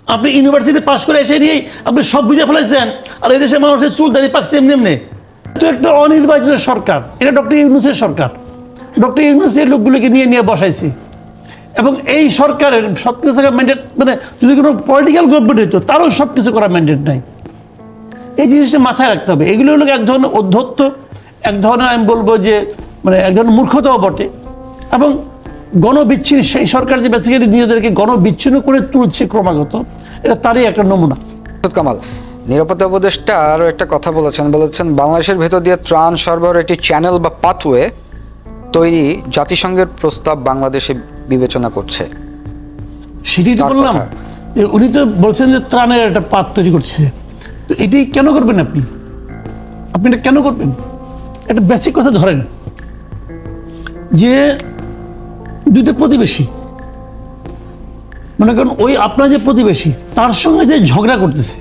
আপনি university pass করে এসে নিয়েই আপনি সব বুঝে ফেলাইছেন, আর এই দেশের মানুষের চুল দাঁড়িয়ে পাকছে এমনি এমনি। তো একটা অনির্বাচিত সরকার, এটা ডক্টর ইউনূসের সরকার। ডক্টর ইউনূস এই লোকগুলোকে নিয়ে নিয়ে বসাইছে, এবং এই সরকারের সব কিছু ম্যান্ডেট, মানে যদি কোনো পলিটিক্যাল গভর্নমেন্ট হইতো তারও সব কিছু করার ম্যান্ডেট নাই। এই জিনিসটা মাথায় রাখতে হবে। এগুলো হলো এক ধরনের অধ্যত্ব, এক ধরনের আমি বলবো যে মানে এক ধরনের মূর্খতাও বটে, এবং গণবিচ্ছিন্ন সেই সরকার যে বেসিক্যালি নিজেদেরকে গণবিচ্ছিন্ন করে তুলছে ক্রমাগত, এটা তারই একটা নমুনা। কামাল, নিরাপত্তা উপদেষ্টা আরও একটা কথা বলেছেন বাংলাদেশের ভেতর দিয়ে ত্রাণ সরবরাহের একটি চ্যানেল বা পাথওয়ে তৈরি জাতিসংঘের প্রস্তাব বাংলাদেশে বিবেচনা করছে। সেটাই তো বললাম, উনি তো বলছেন যে ত্রাণের একটা পাথ তৈরি করছে। তো এটাই কেন করবেন আপনি? আপনি এটা কেন করবেন? একটা বেসিক কথা ধরেন যে দুইটা প্রতিবেশী, মনে করেন ওই আপনার যে প্রতিবেশী তার সঙ্গে যে ঝগড়া করতেছে,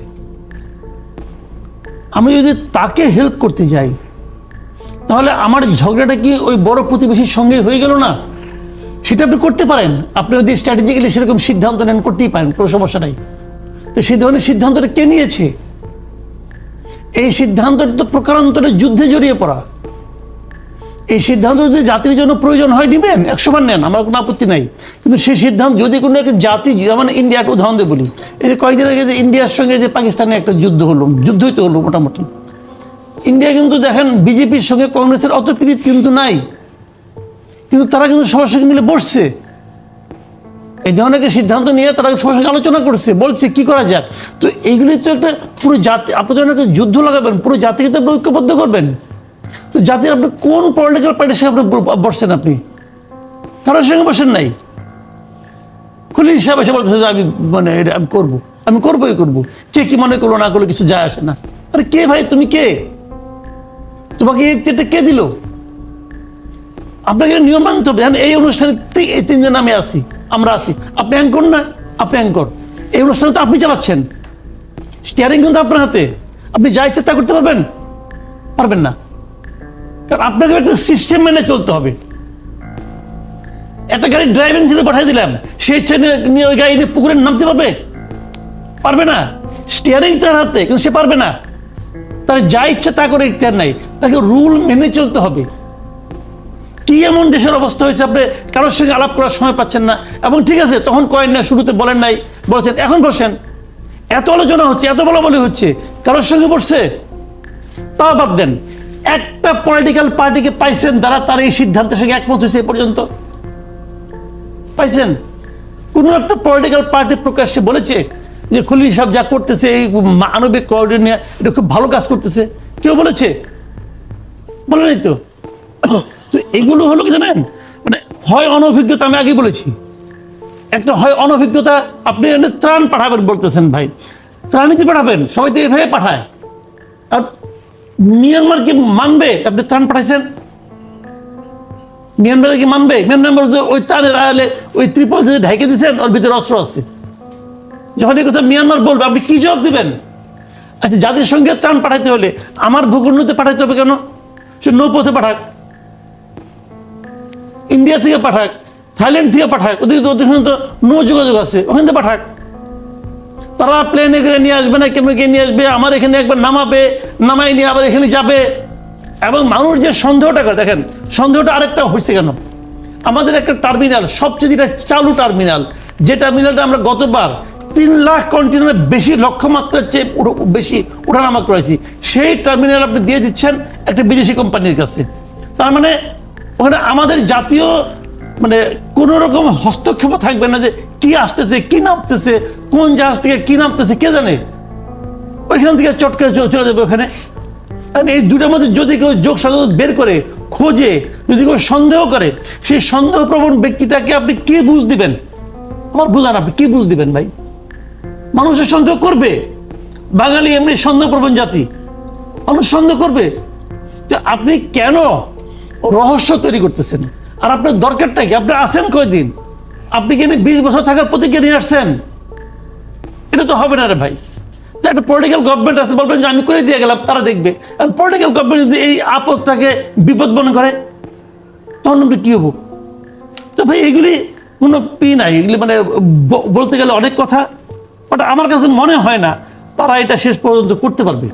আমি যদি তাকে হেল্প করতে যাই তাহলে আমার ঝগড়াটা কি ওই বড় প্রতিবেশীর সঙ্গে হয়ে গেল না? সেটা আপনি করতে পারেন, আপনি যদি স্ট্র্যাটেজিক্যালি সেরকম সিদ্ধান্ত নেন করতেই পারেন, কোনো সমস্যা নাই। তো সেই ধরনের সিদ্ধান্তটা কে নিয়েছে? এই সিদ্ধান্তটা তো প্রকারান্তরে যুদ্ধে জড়িয়ে পড়া। এই সিদ্ধান্ত যদি জাতির জন্য প্রয়োজন হয় নিবেন, 100 বার নেন, আমার কোনো আপত্তি নাই। কিন্তু সেই সিদ্ধান্ত যদি কোনো একটা জাতি, যেমন ইন্ডিয়া একটা উদাহরণ দিয়ে বলি, এই যে কয়েকদিন আগে যে ইন্ডিয়ার সঙ্গে যে পাকিস্তানের একটা যুদ্ধই তো হলো মোটামুটি। ইন্ডিয়া কিন্তু দেখেন বিজেপির সঙ্গে কংগ্রেসের অত প্রীত কিন্তু নাই, কিন্তু তারা কিন্তু সবার সঙ্গে মিলে বসছে, এই ধরনের একটা সিদ্ধান্ত নিয়ে তারা সবার সঙ্গে আলোচনা করছে, বলছে কি করা যায়। তো এইগুলি তো একটা পুরো জাতি, আপনি যখন একটা যুদ্ধ লাগাবেন পুরো জাতিকে তো ঐক্যবদ্ধ করবেন। তো জাতির আপনি কোন পলিটিক্যাল পার্টির সঙ্গে আপনি বসছেন? আপনি কারোর সঙ্গে বসেন নাই। খলিল সাহেব এসে বলতেছে যে আমি মানে এটা আমি করবোই করবো, কে কি মনে করলো না করলো কিছু যায় আসে না। আরে কে ভাই, তুমি কে? তোমাকে এই চেটে কে দিল? আপনাকে নিয়ম মানতে হবে। এই অনুষ্ঠানে এই তিনজন আমরা আছি, আপনি অ্যাঙ্কর না, আপনি অ্যাঙ্কর। এই অনুষ্ঠানে তো আপনি চালাচ্ছেন, স্টিয়ারিং কিন্তু আপনার হাতে। আপনি যা ইচ্ছা তা করতে পারবেন না, কারণ আপনাকে একটা সিস্টেম মেনে চলতে হবে। একটা গাড়ি ড্রাইভিং সিটে পাঠিয়ে দিলাম, সে ইচ্ছা নিয়ে ওই গাড়ি নিয়ে পুকুরে নামতে পারবে না। স্টিয়ারিং তার হাতে, কিন্তু সে পারবে না। তার যা ইচ্ছা তা করে ইখতিয়ার নাই, তাকে রুল মেনে চলতে হবে। কি এমন দেশের অবস্থা হয়েছে, আপনি কারোর সঙ্গে আলাপ করার সময় পাচ্ছেন না? এবং ঠিক আছে, তখন কয়েন না, শুরুতে বলেন নাই, বলছেন এখন বসেন। এত আলোচনা হচ্ছে, এত বলাবলি হচ্ছে, কারোর সঙ্গে বসছে? তাও বাদ দেন, একটা পলিটিক্যাল পার্টিকে পাইছেন যারা তার এই সিদ্ধান্তের সঙ্গে একমত হয়েছে এ পর্যন্ত? পাইছেন? কোন একটা পলিটিক্যাল পার্টি প্রকাশ্যে বলেছে যে খলিল সাহেব যা করতেছে এই মানবিক কোঅর্ডিনেট নিয়ে এটা খুব ভালো কাজ করতেছে? কেউ বলেছে? বলে নাই তো। তো এগুলো হলো কি জানেন, মানে হয় অনভিজ্ঞতা, আমি আগে বলেছি, একটা হয় অনভিজ্ঞতা। আপনি ত্রাণ পাঠাবেন বলতেছেন, ভাই ত্রাণীতে পাঠাবেন, সবাই তো এভাবে পাঠায়। আর মিয়ানমার কি মানবে আপনি ত্রাণ পাঠাইছেন? মিয়ানমারে কি মানবে? মিয়ানমার ওই ত্রাণের আয়ালে ওই ত্রিপল যে ঢেকে দিচ্ছেন, ওর ভিতরে অস্ত্র আছে। যখন এই কথা মিয়ানমার বলবে, আপনি কি জবাব দিবেন? আচ্ছা, জাতির সঙ্গে ত্রাণ পাঠাইতে হলে আমার ভূখণ্ডতে পাঠাইতে হবে কেন? সে নৌপথে পাঠাক, ইন্ডিয়া থেকে পাঠাক, থাইল্যান্ড থেকে পাঠাক, ওদের তো নৌ যোগাযোগ আছে, ওখান থেকে পাঠাক। তারা প্লেনে করে নিয়ে আসবে না, কেমন নিয়ে আসবে, আমার এখানে একবার নামাই নিয়ে আবার এখানে যাবে। এবং মানুষ যে সন্দেহটা করে, দেখেন সন্দেহটা আরেকটা হচ্ছে কেন, আমাদের একটা টার্মিনাল, সবচেয়ে যেটা চালু টার্মিনাল, যে টার্মিনালটা আমরা গতবার 3 লাখ কন্টেনার বেশি লক্ষ্যমাত্রার চেয়ে বেশি ওঠানামা করেছি, সেই টার্মিনাল আপনি দিয়ে দিচ্ছেন একটা বিদেশি কোম্পানির কাছে। তার মানে ওখানে আমাদের জাতীয় মানে কোনো রকম হস্তক্ষেপ থাকবে না, যে কি আসতেছে, কি নামতেছে, কোন জাহাজ থেকে কি নামতেছে কে জানে, ওইখান থেকে চটকে চলে যাবে ওখানে। এই দুটার মধ্যে যদি কেউ যোগ সাজত বের করে খোঁজে, যদি কেউ সন্দেহ করে, সেই সন্দেহপ্রবণ ব্যক্তিটাকে আপনি কি বুঝ দিবেন? আমার বুঝান, আপনি কি বুঝ দিবেন ভাই? মানুষের সন্দেহ করবে, বাঙালি এমনি সন্দেহপ্রবণ জাতি, মানুষ সন্দেহ করবে। তো আপনি কেন রহস্য তৈরি করতেছেন? আর আপনার দরকারটা কি? আপনি আছেন কয়দিন? আপনি কি 20 বছর থাকার প্রতিজ্ঞা নিয়ে আসছেন? এটা তো হবে না রে ভাই। একটা পলিটিক্যাল গভর্নমেন্ট আছে, বলবেন যে আমি করে দিয়ে গেলাম, তারা দেখবে। আর পলিটিক্যাল গভর্নমেন্ট যদি এই আপদটাকে বিপদ মনে করে, তখন আপনি কি হবো? তো ভাই এগুলি কোনো নাই, এগুলি মানে বলতে গেলে অনেক কথা, বাট আমার কাছে মনে হয় না তারা এটা শেষ পর্যন্ত করতে পারবে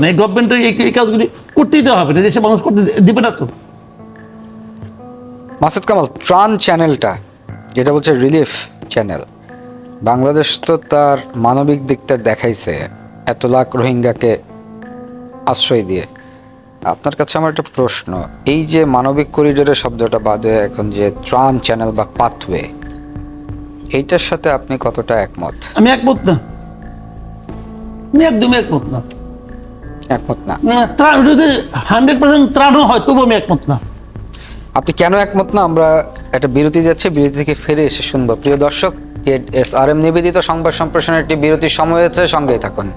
না। এই গভর্নমেন্টের এই কাজগুলি করতেই দেওয়া হবে না, দেশে মানুষ করতে দিবে না তো। মাসুদ কামাল, ত্রাণ চ্যানেলটা যেটা বলছে রিলিফ চ্যানেল, বাংলাদেশ তো তার মানবিক দিকটা দেখাইছে এত লাখ রোহিঙ্গাকে আশ্রয় দিয়ে। আপনার কাছে আমার একটা প্রশ্ন, এই যে মানবিক করিডোরের শব্দটা বাদে এখন যে ত্রাণ চ্যানেল বা পাথওয়ে, এইটার সাথে আপনি কতটা একমত? আমি একমত না, আমি একদমই একমত না। একমত না? ত্রাণ যদি 100% ত্রাণও হয় তবু আমি একমত না। আপনি কেন একমত না? আমরা একটা বিরতি যাচ্ছি, বিরতি থেকে ফিরে এসে শুনবো। প্রিয় দর্শক, ZSRM নিবেদিত সংবাদ সম্প্রসারণের একটি বিরতির সময় হয়েছে, সঙ্গেই থাকুন।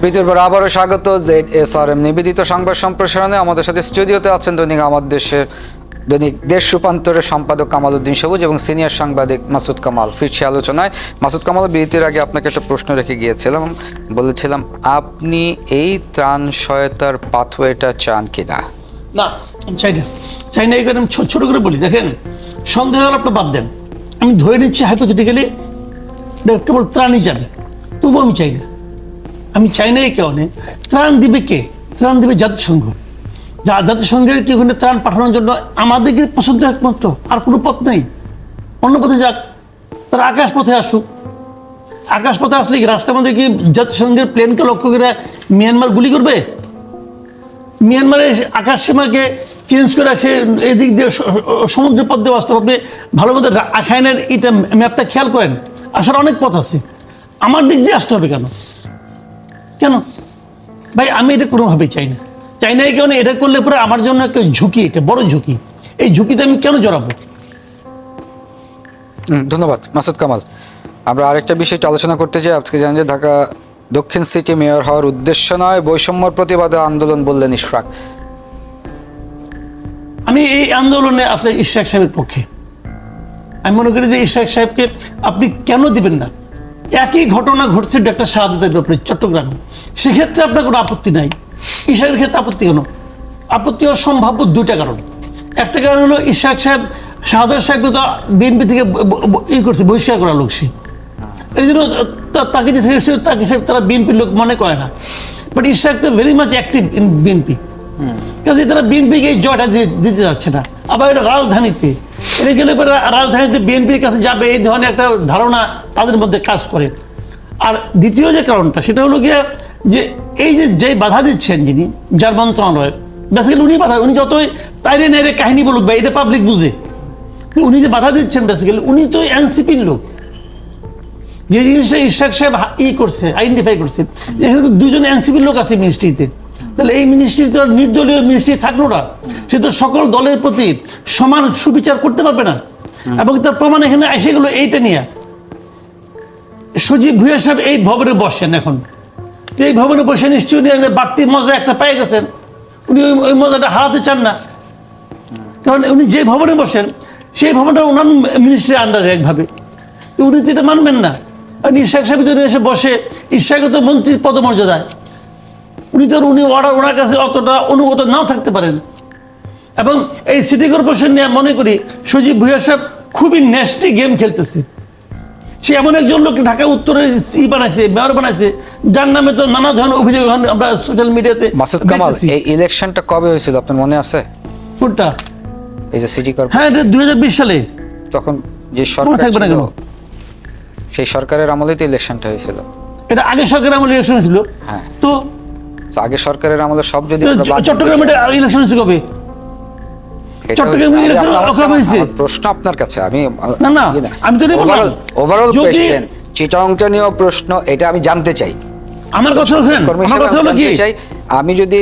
বিরতির পর আবারও স্বাগত ZSRM নিবেদিত সংবাদ সম্প্রসারণে। আমাদের সাথে স্টুডিওতে আছেন দৈনিক দেশ রূপান্তরের সম্পাদক কামাল উদ্দিন সবুজ এবং সিনিয়র সাংবাদিক মাসুদ কামাল। ফিরছি আলোচনায়। মাসুদ কামাল, বিরতির আগে আপনাকে একটা প্রশ্ন রেখে গিয়েছিলাম, বলেছিলাম আপনি এই ত্রাণ সহায়তার পাথওয়েটা চান কিনা? না, চাই না। এই কারণে আমি ছোট করে বলি, দেখেন সন্দেহ হলে আপনি বাদ দেন, আমি ধরে নিচ্ছি হাইপোথেটিক্যালি কেবল ত্রাণই যাবে, তবু আমি চাই না। আমি চাই না এই কারণে, ত্রাণ দিবে কে? ত্রাণ দিবে জাতিসংঘ। জাতিসংঘের কি ওখানে ত্রাণ পাঠানোর জন্য আমাদেরকে পছন্দ একমাত্র, আর কোনো পথ নেই। অন্য পথে যাক, তারা আকাশ পথে আসুক। আকাশ পথে আসলে কি রাস্তার মধ্যে কি জাতিসংঘের প্লেনকে লক্ষ্য করে মিয়ানমার গুলি করবে? মিয়ানমারের আকাশ সীমাকে চেঞ্জ করে সে এদিক দিয়ে সমুদ্র পথ দিয়ে আসতে হবে। ভালো মতো আখাইনের এটা ম্যাপটা খেয়াল করেন, আসার অনেক পথ আছে। আমার দিক দিয়ে আসতে হবে কেন? ভাই, আমি এটা কোনোভাবেই চাই না। এই কারণে এটা করলে পরে আমার জন্য একটা ঝুঁকি, এটা বড় ঝুঁকি। এই ঝুঁকিতে আমি কেন জড়াবো? ধন্যবাদ মাসুদ কামাল। আমরা আরেকটা বিষয়টা আলোচনা করতে চাই। আজকে জানেন যে ঢাকা দক্ষিণ সিটি মেয়র হওয়ার উদ্দেশ্য নয়, বৈষম্যর প্রতিবাদে আন্দোলন বললেন ইশরাক। আমি এই আন্দোলনে আসলে ইশরাক সাহেবের পক্ষে। আমি মনে করি যে ইশরাক সাহেবকে আপনি কেন দিবেন না? একই ঘটনা ঘটছে ডক্টর শাহাদাতের ব্যাপারে চট্টগ্রামে, সেক্ষেত্রে আপনার কোনো আপত্তি নাই। ইশরাকের ক্ষেত্রে আপত্তি কেন? আপত্তি হওয়ার সম্ভাব্য দুইটা কারণ। একটা কারণ হলো ইশরাক সাহেব, শাহাদাত সাহেবকে তো বিএনপি থেকে করছে, বহিষ্কার করা লোক সে। এই জন্য তাকে যে তারা বিএনপির লোক মনে করে না। বাট ইশরাক তো very much active in BNP, কাজে তারা বিএনপিকে এই জয়টা দিতে যাচ্ছে না। আবার এটা রাজধানীতে, এটা গেলে পরে রাজধানীতে বিএনপির কাছে যাবে, এই ধরনের একটা ধারণা তাদের মধ্যে কাজ করে। আর দ্বিতীয় যে কারণটা, সেটা হলো গিয়ে যে এই যে বাধা দিচ্ছেন যিনি, যার মন্ত্রণালয়, বেসিক্যালি উনি বাধা, উনি যতই তাইরে নাইরে কাহিনী বলুক বা এটা পাবলিক বুঝে, উনি যে বাধা দিচ্ছেন বেসিক্যালি উনি তো এনসিপির লোক। যে জিনিসটা ইশরাক সাহেব করছে, আইডেন্টিফাই করছে, এখানে তো দুজন এনসিপির লোক আছে মিনিস্ট্রিতে, তাহলে এই মিনিস্ট্রি তো নির্দলীয় মিনিস্ট্রি থাকলো না, সে তো সকল দলের প্রতি সমান সুবিচার করতে পারবে না। এবং তার প্রমাণ এখানে এসে গেল এইটা নিয়ে। সজীব ভুঁইয়া সাহেব এই ভবনে বসেন, এখন এই ভবনে বসে নিশ্চয়ই বাড়তি মজা একটা পেয়ে গেছেন, উনি ওই মজাটা হারাতে চান না। কারণ উনি যে ভবনে বসেন সেই ভবনটা ওনার মিনিস্ট্রির আন্ডারে একভাবে, উনি তো এটা মানবেন না। আর ইশরাক সাহেব যদি এসে বসে, ইশরাকও তো মন্ত্রীর পদমর্যাদায়, উনি ওনার কাছে অতটা অনুগত নাও থাকতে পারেন। এবং এই সিটি কর্পোরেশন নিয়ে মনে করি সজীব ভুঁইয়া সাহেব খুবই নেস্টি গেম খেলতেছে। সে এমন একজন লোক ঢাকা উত্তরের বানাইছে, মেয়র বানাইছে, যার নামে তো নানা ধরনের অভিযোগ আমরা সোশ্যাল মিডিয়াতে। মাসুদ কামাল, এই ইলেকশনটা কবে হয়েছিল আপনার মনে আছে? কোনটা? এই যে সিটি কর্পোরেশন। হ্যাঁ, এটা 2020 সালে। তখন যে সরকার থাকবে না ছিল, কেন? সেই সরকারের আমলেই তো ইলেকশনটা হয়েছিল। এটা আগে সরকারের আমলে ইলেকশন ছিল। হ্যাঁ, তো আগে সরকারের আমলে সব যদি চট্টগ্রামে ইলেকশন হয়েছে কবে? চট্টগ্রামে ইলেকশন কবে হয়েছে? প্রশ্ন আপনার কাছে, আমি না আমি তো ওভারঅল কোশ্চেন, চিটাংটা নিয়েও প্রশ্ন, এটা আমি জানতে চাই। আমার কথা হলো কি, আমি যদি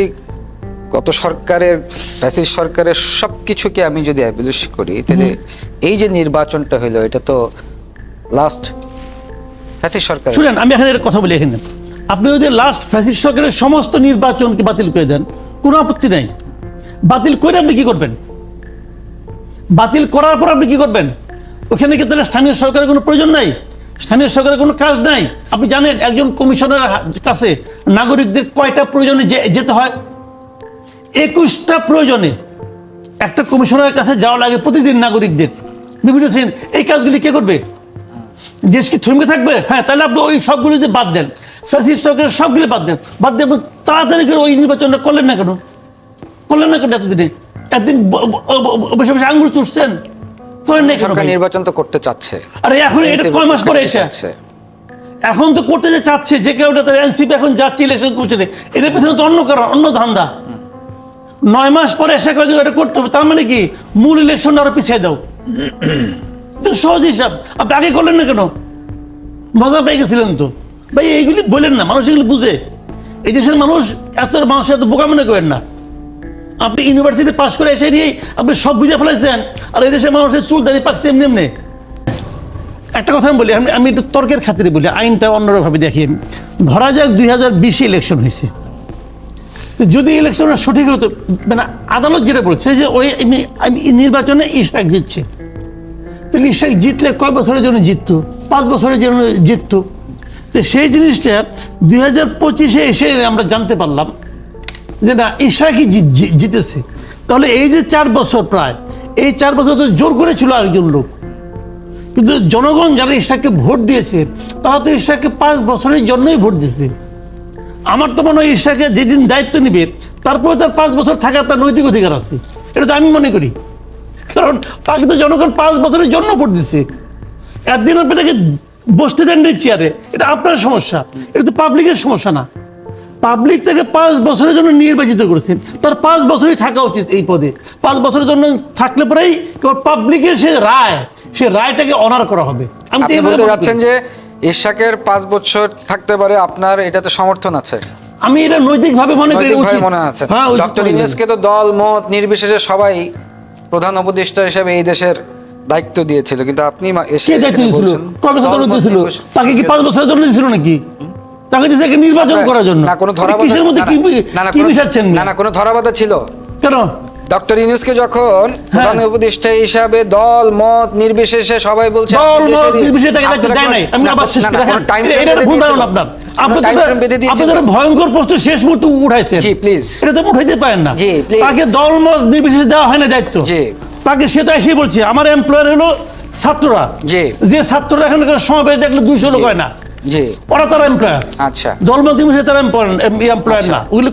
গত সরকারের ফ্যাসিস্ট সরকারের সবকিছুকে আমি যদি অ্যাবিলিশ করি, তাহলে এই যে নির্বাচনটা হলো, এটা তো লাস্ট ফ্যাসিস্ট সরকার। শুনেন, আমি এখানে কথা বলি। এখানে আপনি যদি লাস্ট ফ্যাসিস্ট সরকারের সমস্ত নির্বাচনকে বাতিল করে দেন, কোনো আপত্তি নাই। বাতিল করে আপনি কি করবেন? বাতিল করার পর আপনি কি করবেন? ওখানে কি তাহলে স্থানীয় সরকারের কোনো প্রয়োজন নাই? স্থানীয় সরকারের কোনো কাজ নাই? আপনি জানেন একজন কমিশনার কাছে নাগরিকদের কয়টা প্রয়োজনে যেতে হয়? 21টা প্রয়োজনে একটা কমিশনারের কাছে যাওয়া লাগে প্রতিদিন নাগরিকদের বিভিন্ন শ্রেণী। এই কাজগুলি কে করবে? দেশ কি থমকে থাকবে? হ্যাঁ, তাহলে আপনি ওই সবগুলো যে বাদ দেন, ফ্যাসিস্ট সবগুলো বাদ দেন, বাদ দিয়ে আপনি তাড়াতাড়ি করে ওই নির্বাচনটা করলেন না কেন? করলেন না কেন এতদিনে? একদিন বসে বসে আঙুল চুষছেন, করেন না কেন সরকার ভাই? নির্বাচন তো করতে চাচ্ছে, আরে এখন এটা কয় মাস পরে এসে চাচ্ছে। এখন তো করতে যে চাচ্ছে, যে কেউ এনসিপি এখন যাচ্ছে ইলেকশন করছে, এটার পেছনে তো অন্য কারণ, অন্য ধান্দা। 9 মাস পরে এসে কয়ে এটা করতে হবে, তার মানে কি মূল ইলেকশনটা আরো পিছিয়ে দাও। তো সহজ হিসাব, আপনি আগে করলেন না কেন? মজা পেয়ে গেছিলেন তো ভাই। এইগুলি বলেন না, মানুষ এগুলি বুঝে। এই দেশের মানুষ মানুষ এত বোকা মনে করেন না। আপনি ইউনিভার্সিটি পাস করে এসে নিয়েই আপনি সব বুঝে ফেলেছেন, আর এই দেশের মানুষের চুল দাঁড়িয়ে পাকছে এমনি এমনি। একটা কথা আমি বলি, আমি একটু তর্কের খাতিরে বলি, আইনটা অন্যভাবে দেখি। ধরা যাক 2020 ইলেকশন হয়েছে, যদি ইলেকশনটা সঠিক হতো, মানে আদালত যেটা বলছে যে ওই নির্বাচনে ইশরাক জিতছে, তাহলে ইশরাক জিতলে কয় বছরের জন্য জিততো? 5 বছরের জন্য জিততো। তো সেই জিনিসটা 2025-এ এসে আমরা জানতে পারলাম যে না, ইশরাকই জিতেছে। তাহলে এই যে 4 বছর, প্রায় এই 4 বছর তো জোর করেছিল আরেকজন লোক, কিন্তু জনগণ যারা ইশরাককে ভোট দিয়েছে তারা তো ইশরাককে 5 বছরের জন্যই ভোট দিয়েছে। আমার তো মনে হয় ইশরাককে যেদিন দায়িত্ব নিবে তারপরে তার 5 বছর থাকার তার নৈতিক অধিকার আছে, এটা তো আমি মনে করি। কারণ তাকে তো জনগণ 5 বছরের জন্য ভোট দিচ্ছে। একদিন আপনি তাকে বসতে দেন চেয়ারে, এটা আপনার সমস্যা, এটা তো পাবলিকের সমস্যা না। পাবলিক তাকে 5 বছরের জন্য নির্বাচিত করেছে, তার 5 বছরই থাকা উচিত এই পদে। 5 বছরের জন্য থাকলে পরেই পাবলিকের সে রায়টাকে অনার করা হবে। আমি তো আপনি বলতে যাচ্ছেন যে ইশরাকের 5 বছর থাকতে পারে, আপনার এটাতে সমর্থন আছে? আমি এটা নৈতিকভাবে মনে করি উচিত। মনে আছে। হ্যাঁ, ডক্টর ইউনূসকে তো দল মত নির্বিশেষে সবাই প্রধান উপদেষ্টা হিসেবে এই দেশের দায়িত্ব দিয়েছিল, কিন্তু আপনি এসে কে দায়িত্ব দিয়েছিল? কয় বছর জন্য দিয়েছিল? তাকে কি 5 বছরের জন্য দিয়েছিল নাকি? তাকে দিয়েছে নির্বাচন করার জন্য। না কোনো কিসের মধ্যে কি মিশাচ্ছেন? না কোনো ধরাবাধা ছিল কেন? ডক্টর ইউনূসকে যখন প্রধান উপদেষ্টা হিসাবে দল মত নির্বিশেষে সবাই বলছে ভয়ঙ্কর প্রশ্ন শেষ মুহূর্তে উঠাইছেন। জি প্লিজ, এটা তো উঠাইতে পারেন না। জি প্লিজ, তাকে দল মত নির্বিশেষে দেওয়া হয় না দায়িত্ব। জি তাকে সেটা এসে বলছে আমার এমপ্লয়ার হলো ছাত্ররা, জি যে ছাত্ররা এখন সমাবেশ দেখলে 200 লোক হয় না, জি ওরা তারা এমপ্লয়ার। আচ্ছা, দল মত নির্বিশেষে তারা এমপ্লয়ার না, ওগুলো